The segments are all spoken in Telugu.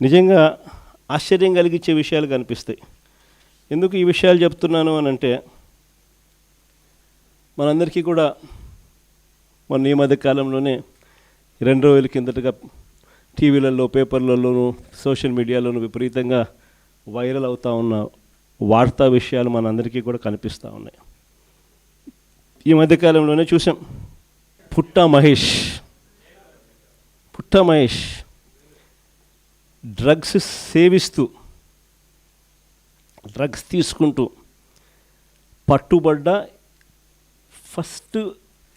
నిజంగా ఆశ్చర్యం కలిగించే విషయాలు కనిపిస్తాయి. ఎందుకు ఈ విషయాలు చెప్తున్నాను అని అంటే, మనందరికీ కూడా మొన్న ఈ మధ్య కాలంలోనే 2 రోజుల కిందటగా టీవీలలో, పేపర్లలోనూ, సోషల్ మీడియాలోనూ విపరీతంగా వైరల్ అవుతూ ఉన్న వార్తా విషయాలు మనందరికీ కూడా కనిపిస్తూ ఉన్నాయి. ఈ మధ్యకాలంలోనే చూసాం, పుట్టా మహేష్ డ్రగ్స్ సేవిస్తూ, డ్రగ్స్ తీసుకుంటూ పట్టుబడ్డ ఫస్ట్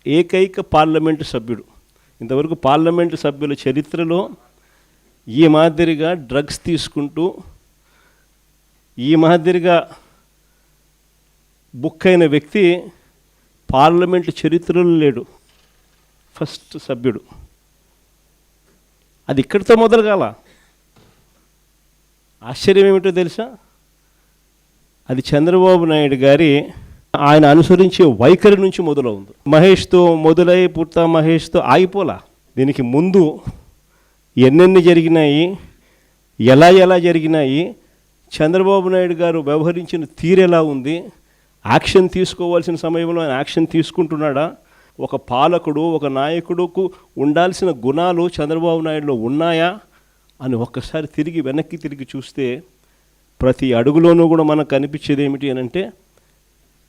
ఏకైక పార్లమెంటు సభ్యుడు. ఇంతవరకు పార్లమెంటు సభ్యుల చరిత్రలో ఈ మాదిరిగా డ్రగ్స్ తీసుకుంటూ, ఈ మాదిరిగా బుక్ అయిన వ్యక్తి పార్లమెంటు చరిత్రలో లేడు. ఫస్ట్ సభ్యుడు. అది ఇక్కడితో మొదలు కాల. ఆశ్చర్యం ఏమిటో తెలుసా? అది చంద్రబాబు నాయుడు గారి ఆయన అనుసరించే వైఖరి నుంచి మొదలవుంది. మహేష్తో మొదలై పుట్టా మహేష్తో ఆగిపోలా. దీనికి ముందు ఎన్నెన్ని జరిగినాయి, ఎలా జరిగినాయి, చంద్రబాబు నాయుడు గారు వ్యవహరించిన తీరు ఎలా ఉంది, యాక్షన్ తీసుకోవాల్సిన సమయంలో ఆయన యాక్షన్ తీసుకుంటున్నాడా, ఒక పాలకుడు, ఒక నాయకుడుకు ఉండాల్సిన గుణాలు చంద్రబాబు నాయుడులో ఉన్నాయా అని ఒక్కసారి వెనక్కి తిరిగి చూస్తే ప్రతి అడుగులోనూ కూడా మనకు కనిపించేది ఏమిటి అని అంటే,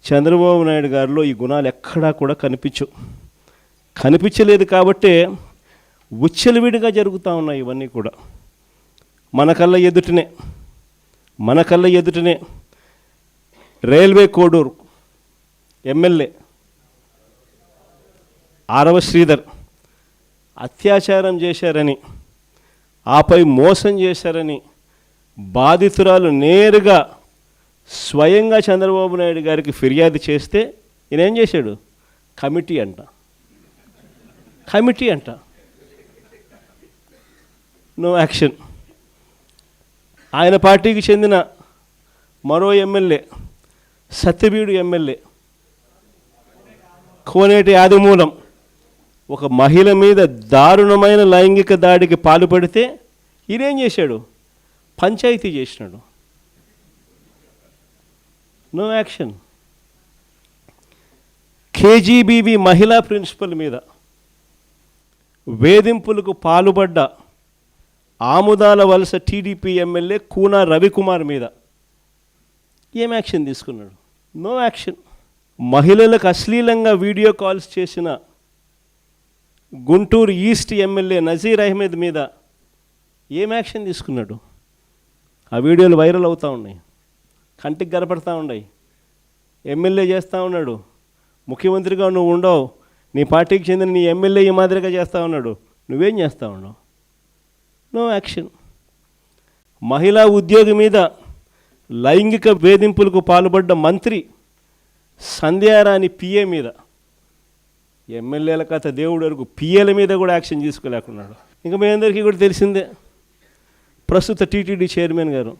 చంద్రబాబు నాయుడు గారిలో ఈ గుణాలు ఎక్కడా కూడా కనిపించలేదు. కాబట్టే విచ్చలవిడిగా జరుగుతూ ఉన్నాయి ఇవన్నీ కూడా. మన కళ్ళ ఎదుటనే రైల్వే కోడూరు ఎమ్మెల్యే ఆరవ శ్రీధర్ అత్యాచారం చేశారని, ఆపై మోసం చేశారని బాధితురాలు నేరుగా స్వయంగా చంద్రబాబు నాయుడు గారికి ఫిర్యాదు చేస్తే ఈయన ఏం చేశాడు? కమిటీ అంట. No action. ఆయన పార్టీకి చెందిన మరో ఎమ్మెల్యే, సత్యవీడు ఎమ్మెల్యే కోనేటి ఆదిమూలం ఒక మహిళ మీద దారుణమైన లైంగిక దాడికి పాల్పడితే ఈయనేం చేశాడు? పంచాయతీ చేసినాడు. No action. కేజీబీవీ మహిళా ప్రిన్సిపల్ మీద వేధింపులకు పాల్పడ్డ ఆముదాల వలస టీడీపీ ఎమ్మెల్యే కూనా రవికుమార్ మీద ఏం యాక్షన్ తీసుకున్నాడు? No action. మహిళలకు అశ్లీలంగా వీడియో కాల్స్ చేసిన గుంటూరు ఈస్ట్ ఎమ్మెల్యే నజీర్ అహ్మద్ మీద ఏం యాక్షన్ తీసుకున్నాడు? ఆ వీడియోలు వైరల్ అవుతూ ఉన్నాయి, కంటికి కనపడతా ఉన్నాయి. ఎమ్మెల్యే చేస్తూ ఉన్నాడు, ముఖ్యమంత్రిగా నువ్వు ఉండవు, నీ పార్టీకి చెందిన నీ ఎమ్మెల్యే ఈ మాదిరిగా చేస్తూ ఉన్నాడు, నువ్వేం చేస్తూ ఉన్నావు? No action. మహిళా ఉద్యోగి మీద లైంగిక వేధింపులకు పాల్పడ్డ మంత్రి సంధ్యారాణి పిఏ మీద, ఎమ్మెల్యేల కథ దేవుడు వరకు పిఏల మీద కూడా యాక్షన్ తీసుకోలేకున్నాడు. ఇంకా మీ అందరికీ కూడా తెలిసిందే, ప్రస్తుత టీటీడీ చైర్మన్ గారు